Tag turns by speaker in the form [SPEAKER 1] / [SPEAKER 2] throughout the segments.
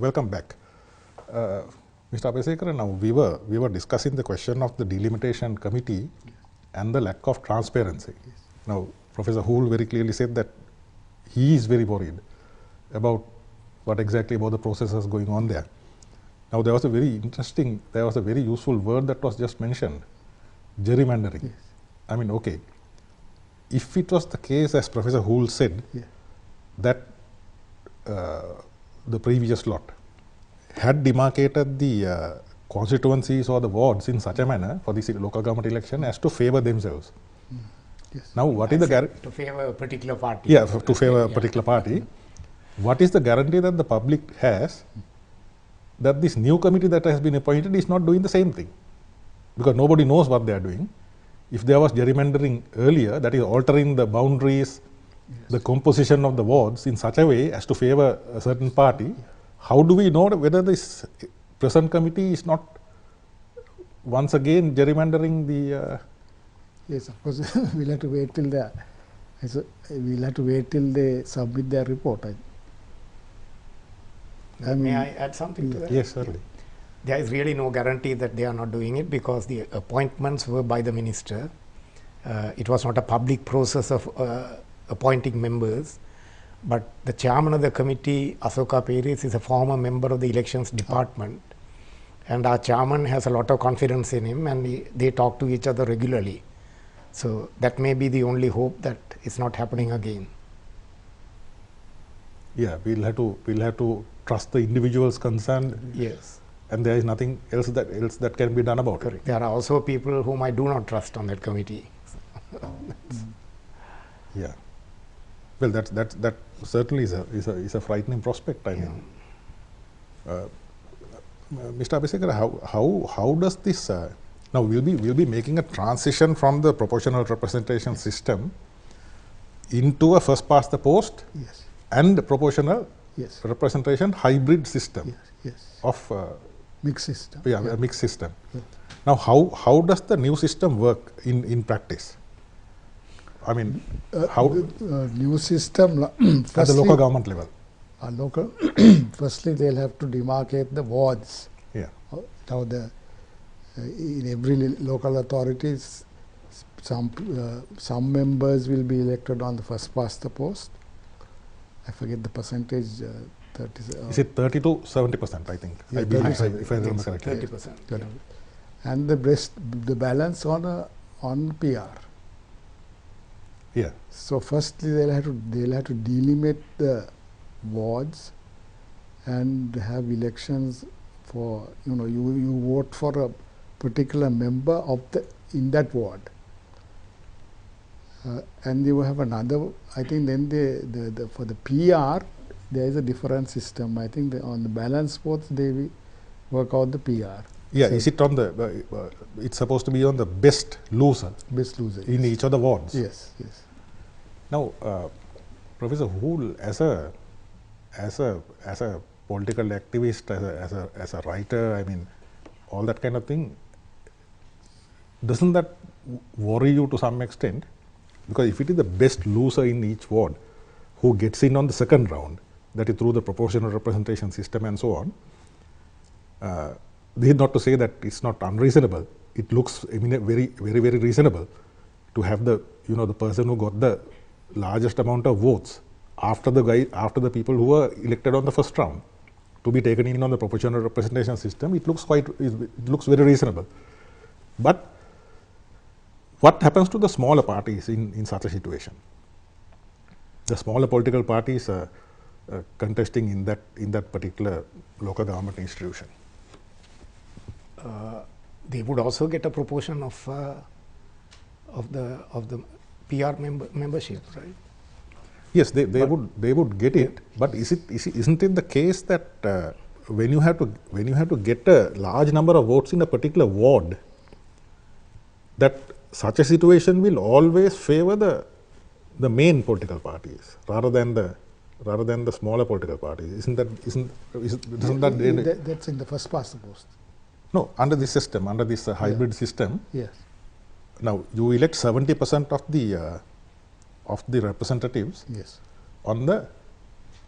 [SPEAKER 1] welcome back. Mr. Abeysekara, now we were discussing the question of the delimitation committee and the lack of transparency. Now, Professor Houle very clearly said that he is very worried about what exactly about the processes going on there. Now, there was a very useful word that was just mentioned, gerrymandering.
[SPEAKER 2] Yes.
[SPEAKER 1] I mean, okay, if it was the case, as Professor Houle said, that the previous lot had demarcated the constituencies or the wards in such a manner for the local government election as to favor themselves.
[SPEAKER 2] Yes.
[SPEAKER 1] Now, what is the guarantee?
[SPEAKER 3] To favor a particular party.
[SPEAKER 1] Yeah, to favor a particular party. What is the guarantee that the public has that this new committee that has been appointed is not doing the same thing? Because nobody knows what they are doing. If there was gerrymandering earlier, that is altering the boundaries, the composition of the wards in such a way as to favor a certain party, how do we know whether this present committee is not once again gerrymandering the?
[SPEAKER 2] Yes, of course. We'll have to wait till they submit their report.
[SPEAKER 3] May I add something to that?
[SPEAKER 1] Yes, certainly.
[SPEAKER 3] There is really no guarantee that they are not doing it because the appointments were by the minister. It was not a public process of appointing members. But the chairman of the committee, Asoka Peris, is a former member of the elections department. And our chairman has a lot of confidence in him, and they talk to each other regularly. So that may be the only hope that it's not happening again.
[SPEAKER 1] Yeah, we'll have to trust the individuals concerned.
[SPEAKER 3] Yes.
[SPEAKER 1] And there is nothing else that can be done about
[SPEAKER 3] Correct.
[SPEAKER 1] it.
[SPEAKER 3] There are also people whom I do not trust on that committee.
[SPEAKER 1] Yeah. Well, that certainly is a frightening prospect. I mean, Mr. Abeysekara, how does this now we'll be making a transition from the proportional representation system into a first past the post
[SPEAKER 2] Yes.
[SPEAKER 1] and proportional
[SPEAKER 2] Yes.
[SPEAKER 1] representation hybrid system
[SPEAKER 2] Yes. Yes.
[SPEAKER 1] of
[SPEAKER 2] Mixed system.
[SPEAKER 1] a mixed system. Now, how does the new system work in practice? I mean, how
[SPEAKER 2] The new system,
[SPEAKER 1] at the local government level?
[SPEAKER 2] Local. Firstly, they'll have to demarcate the wards.
[SPEAKER 1] Yeah.
[SPEAKER 2] Now, in every local authorities, some members will be elected on the first past the post. I forget the percentage.
[SPEAKER 1] Is it 30 to 70%? I think.
[SPEAKER 2] Yeah,
[SPEAKER 1] I believe,
[SPEAKER 2] 30%.
[SPEAKER 1] if I remember correctly.
[SPEAKER 3] 30%.
[SPEAKER 2] And the balance on PR.
[SPEAKER 1] Yeah.
[SPEAKER 2] So firstly, they'll have to delimit the wards and have elections for you vote for a particular member in that ward, and you have another. I think then for the PR there is a different system. I think on the balance votes they will work out the PR.
[SPEAKER 1] Yeah.
[SPEAKER 2] So
[SPEAKER 1] is it on the? It's supposed to be on the best loser
[SPEAKER 2] best loser
[SPEAKER 1] in each of the wards.
[SPEAKER 2] Yes. Yes.
[SPEAKER 1] Now, Professor Houle, as a political activist, as a writer, I mean, all that kind of thing, doesn't that worry you to some extent? Because if it is the best loser in each ward who gets in on the second round, that is through the proportional representation system and so on, this is not to say that it's not unreasonable. It looks very reasonable to have the person who got the largest amount of votes after the people who were elected on the first round to be taken in on the proportional representation system. It looks very reasonable. But what happens to the smaller parties in such a situation? The smaller political parties contesting in that particular local government institution.
[SPEAKER 3] They would also get a proportion of the PR membership, right?
[SPEAKER 1] Yes, they would get it, but isn't it the case that when you have to get a large number of votes in a particular ward, that such a situation will always favor the main political parties rather than the smaller political parties? Isn't that
[SPEAKER 2] that's in the first past the post?
[SPEAKER 1] No, under this system, under this hybrid system.
[SPEAKER 2] Yes.
[SPEAKER 1] Now you elect 70% of the representatives
[SPEAKER 2] Yes.
[SPEAKER 1] on the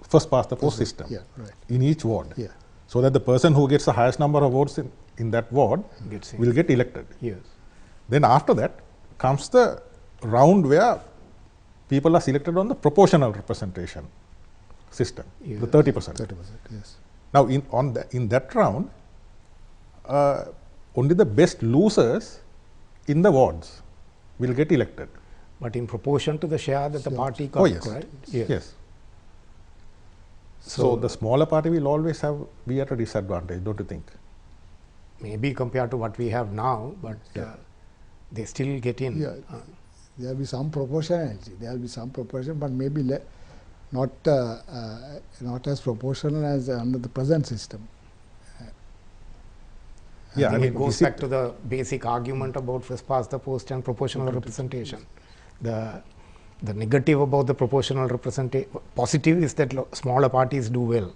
[SPEAKER 1] first past the post system
[SPEAKER 2] Yeah. Right.
[SPEAKER 1] in each ward.
[SPEAKER 2] Yeah.
[SPEAKER 1] so that the person who gets the highest number of votes in that ward
[SPEAKER 3] Gets in.
[SPEAKER 1] will get elected.
[SPEAKER 3] Yes.
[SPEAKER 1] Then after that comes the round where people are selected on the proportional representation system,
[SPEAKER 3] Yes.
[SPEAKER 1] the 30%.
[SPEAKER 2] 30%, yes.
[SPEAKER 1] Now, in that round, only the best losers in the wards will get elected.
[SPEAKER 3] But in proportion to the share that the
[SPEAKER 2] Sure.
[SPEAKER 3] party got,
[SPEAKER 1] Oh yes,
[SPEAKER 3] correct?
[SPEAKER 1] yes. So the smaller party will always be at a disadvantage, don't you think?
[SPEAKER 3] maybe compared to what we have now, but
[SPEAKER 1] Yeah.
[SPEAKER 3] they still get in.
[SPEAKER 2] Yeah, there will be some proportionality. There will be some proportion, but maybe not not as proportional as under the present system.
[SPEAKER 1] Yeah,
[SPEAKER 3] I think it goes
[SPEAKER 1] is
[SPEAKER 3] back to the basic argument about first past the post and proportional representation. The negative about the proportional representation, positive is that smaller parties do well.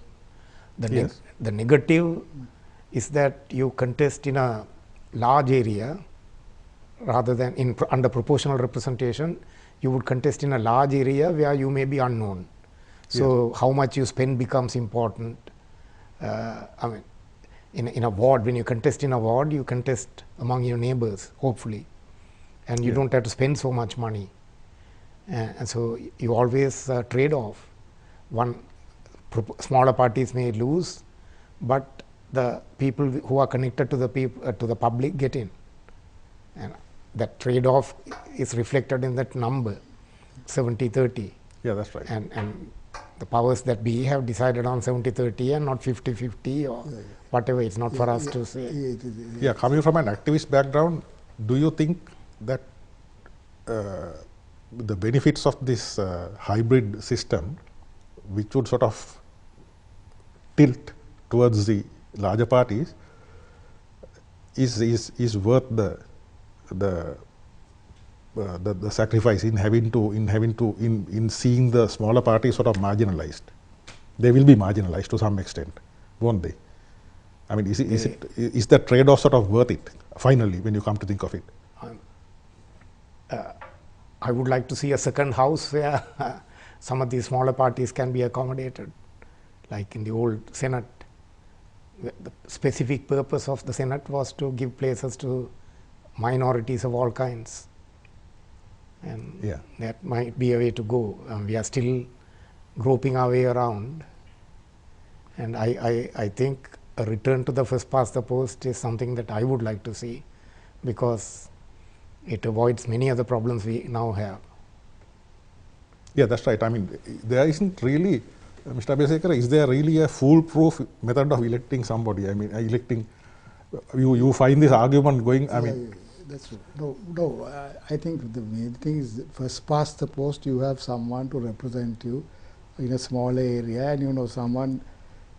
[SPEAKER 1] Yes.
[SPEAKER 3] The negative is that you contest in a large area rather than under proportional representation, you would contest in a large area where you may be unknown. So how much you spend becomes important. I mean, in a ward, when you contest in a ward, you contest among your neighbors, hopefully, and you don't have to spend so much money. And so you always trade off. Smaller parties may lose, but the people who are connected to the public get in, and that trade off is reflected in that number, 70-30.
[SPEAKER 1] Yeah, that's right.
[SPEAKER 3] And the powers that be have decided on 70-30 and not 50-50 or whatever. It's not for us to say.
[SPEAKER 1] Yeah, coming from an activist background, do you think that the benefits of this hybrid system, which would sort of tilt towards the larger parties, is worth the sacrifice in seeing the smaller parties sort of marginalized? They will be marginalized to some extent, won't they? I mean, is that trade-off sort of worth it, finally, when you come to think of it?
[SPEAKER 3] I would like to see a second house where some of these smaller parties can be accommodated, like in the old Senate. The specific purpose of the Senate was to give places to minorities of all kinds, and that might be a way to go. We are still groping our way around, and I think a return to the first past the post is something that I would like to see, because it avoids many of the problems we now have.
[SPEAKER 1] Yeah, that's right. I mean, there isn't really, Mr. Abeysekara, is there really a foolproof method of electing somebody? I mean, you find this argument going, I mean.
[SPEAKER 2] That's true. No, I think the main thing is first past the post, you have someone to represent you in a smaller area, and someone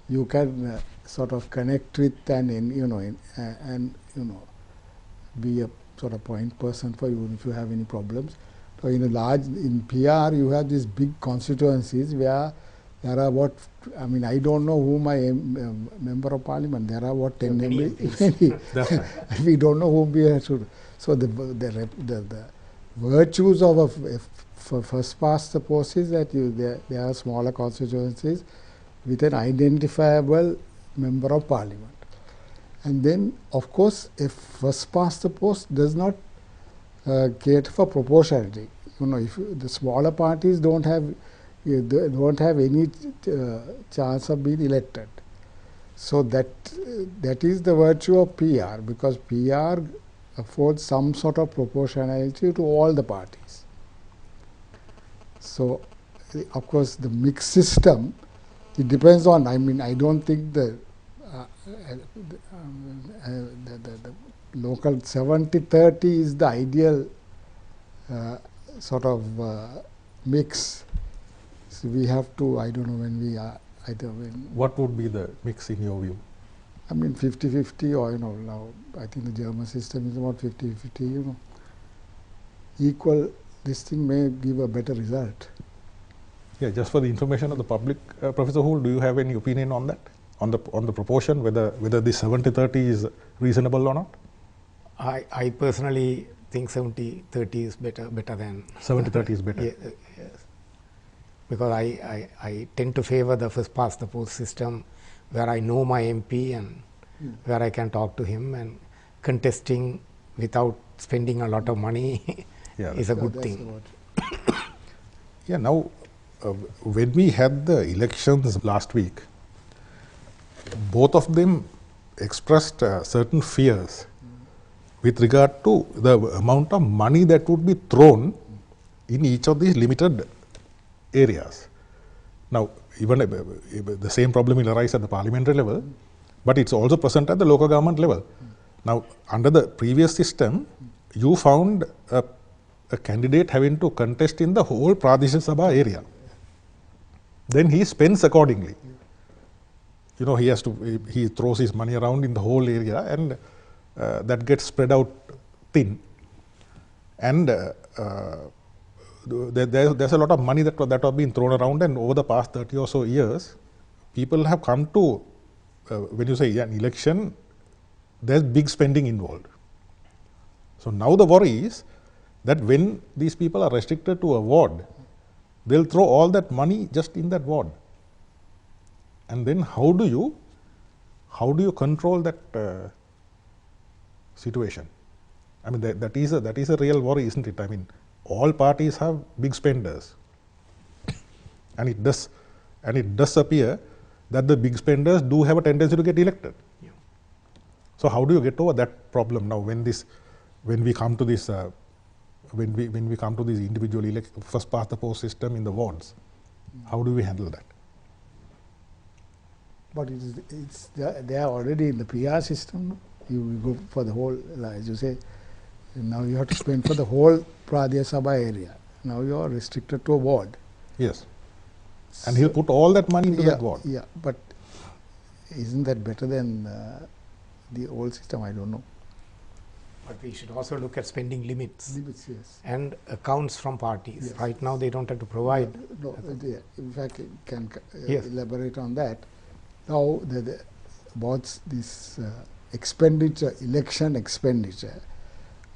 [SPEAKER 2] you can sort of connect with and be a sort of point person for you if you have any problems. So in PR you have these big constituencies where there are I don't know who my member of parliament, there are 10 MPs.
[SPEAKER 1] That's right.
[SPEAKER 2] We don't know whom we have to. So the virtues of a first past the post is that there are smaller constituencies with an identifiable member of parliament. And then, of course, if first past the post does not cater for proportionality, if the smaller parties don't have any chance of being elected. So that is the virtue of PR, because PR affords some sort of proportionality to all the parties. So, of course, the mixed system, it depends on, I don't think the local 70-30 is the ideal sort of mix. So we have to, I don't know when we are
[SPEAKER 1] What would be the mix in your view?
[SPEAKER 2] 50-50, or now I think the German system is about 50-50, equal, this thing may give a better result.
[SPEAKER 1] Yeah, just for the information of the public, Professor Houle, do you have any opinion on that? On the proportion, whether this 70-30 is reasonable or not?
[SPEAKER 3] I personally think 70-30 is better than
[SPEAKER 1] 70-30 is better.
[SPEAKER 3] Yes, because I tend to favor the first past the post system, where I know my MP and where I can talk to him, and contesting without spending a lot of money
[SPEAKER 1] Yeah.
[SPEAKER 3] is a
[SPEAKER 2] So
[SPEAKER 3] good
[SPEAKER 2] that's
[SPEAKER 3] thing.
[SPEAKER 2] about
[SPEAKER 1] Yeah, now when we had the elections last week, both of them expressed certain fears with regard to the amount of money that would be thrown in each of these limited areas. Now, even the same problem will arise at the parliamentary level, but it's also present at the local government level. Now, under the previous system, you found a candidate having to contest in the whole Pradesh Sabha area. Then he spends accordingly. You know, he throws his money around in the whole area, and that gets spread out thin. And there's a lot of money that have been thrown around, and over the past 30 or so years, people have come to, when you say an election, there's big spending involved. So now the worry is that when these people are restricted to a ward, they'll throw all that money just in that ward. And then how do you control that situation? I mean, that is a real worry, isn't it? I mean, all parties have big spenders, and it does appear that the big spenders do have a tendency to get elected.
[SPEAKER 3] Yeah.
[SPEAKER 1] So how do you get over that problem now when we come to this when we come to this individual first past the post system in the wards? How do we handle that?
[SPEAKER 2] But they are already in the PR system. You go for the whole, as you say, now you have to spend for the whole Pradesh Sabha area. Now you are restricted to a ward.
[SPEAKER 1] Yes. And he'll put all that money into that ward.
[SPEAKER 2] Yeah, but isn't that better than the old system? I don't know.
[SPEAKER 3] But we should also look at spending limits
[SPEAKER 2] Limits, yes.
[SPEAKER 3] and accounts from parties.
[SPEAKER 2] Yes.
[SPEAKER 3] Right now, they don't have to provide.
[SPEAKER 2] No, in fact, can
[SPEAKER 3] Yes.
[SPEAKER 2] elaborate on that. Now, about this expenditure, election expenditure.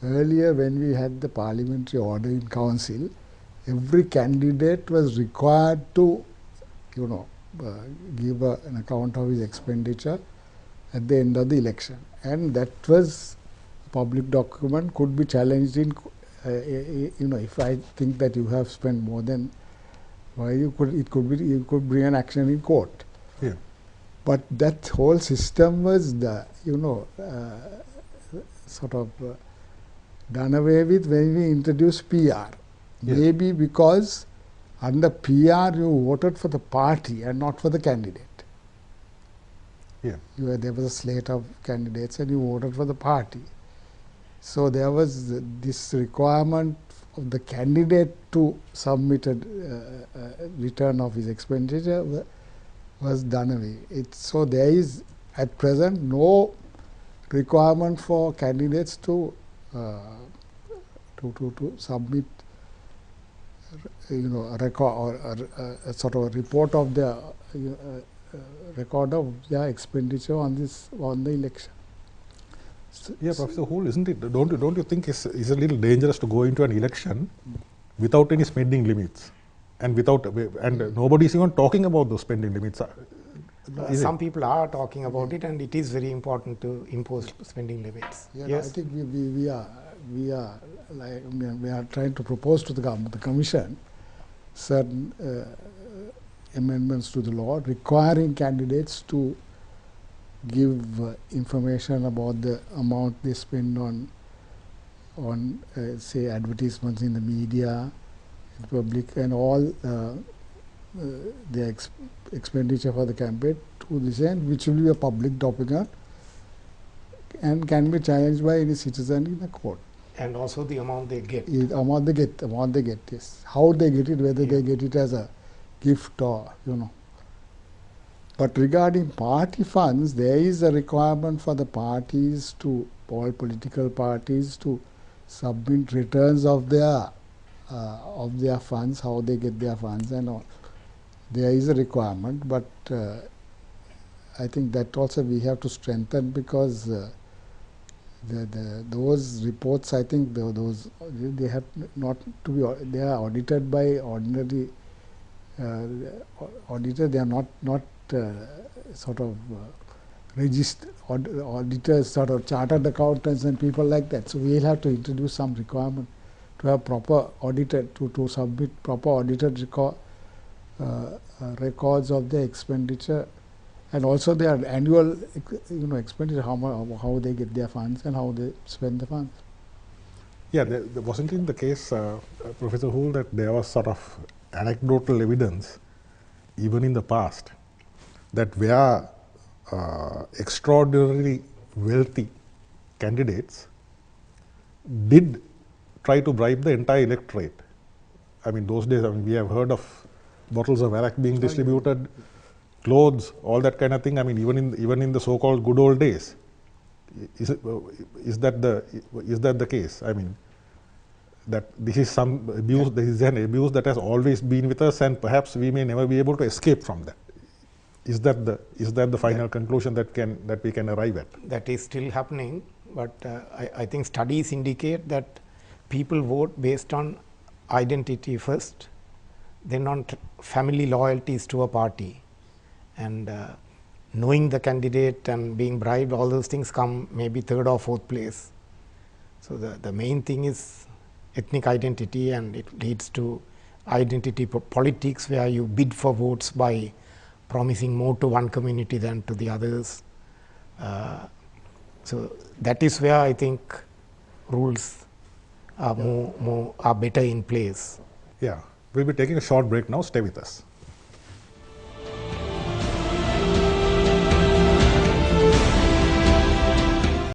[SPEAKER 2] Earlier, when we had the parliamentary order in council, every candidate was required to, give an account of his expenditure at the end of the election, and that was a public document, could be challenged in, if I think that you have spent more than, you could bring an action in court.
[SPEAKER 1] Yeah.
[SPEAKER 2] But that whole system was sort of done away with when we introduced PR.
[SPEAKER 1] Yes.
[SPEAKER 2] Maybe because under PR you voted for the party and not for the candidate.
[SPEAKER 1] Yeah.
[SPEAKER 2] There was a slate of candidates and you voted for the party. So there was this requirement of the candidate to submit a return of his expenditure was done away. So there is at present no requirement for candidates to submit a record or a sort of a report of their record of their expenditure on the election. So,
[SPEAKER 1] Yeah, Professor Hool, isn't it? Don't you think it's a little dangerous to go into an election without any spending limits, and nobody is even talking about those spending limits?
[SPEAKER 3] Some people are talking about it, and it is very important to impose spending limits.
[SPEAKER 2] Yeah,
[SPEAKER 3] Yes.
[SPEAKER 2] I think we are trying to propose to the government, the commission, certain amendments to the law requiring candidates to give information about the amount they spend on say advertisements in the media, in public, and all their expenditure for the campaign to this end, which will be a public document and can be challenged by any citizen in a court.
[SPEAKER 3] And also the amount they get.
[SPEAKER 2] Amount they get, yes. How they get it, whether they get it as a gift or, But regarding party funds, there is a requirement for the parties all political parties to submit returns of their funds, how they get their funds and all. There is a requirement, but I think that also we have to strengthen, because those reports, I think they have not to be, they are audited by ordinary auditor. They are not sort of auditors, sort of chartered accountants and people like that. So we'll have to introduce some requirement to have proper audited, to submit proper audited records of the expenditure, and also their annual expenditure, how they get their funds and how they spend the funds.
[SPEAKER 1] Yeah, there wasn't in the case, Professor Houle, that there was sort of anecdotal evidence, even in the past, that where extraordinarily wealthy candidates did try to bribe the entire electorate. I mean, those days, we have heard of bottles of arak being distributed, clothes, all that kind of thing. I mean, even in the so-called good old days. Is that the case? I mean, that this is some abuse. This is an abuse that has always been with us, and perhaps we may never be able to escape from that. Is that the final conclusion that we can arrive at?
[SPEAKER 3] That is still happening, but I think studies indicate that people vote based on identity first, then on family loyalties to a party, and knowing the candidate and being bribed, all those things come maybe third or fourth place. So the main thing is ethnic identity, and it leads to identity politics, where you bid for votes by promising more to one community than to the others. So that is where I think rules are better in place.
[SPEAKER 1] Yeah, we'll be taking a short break now. Stay with us.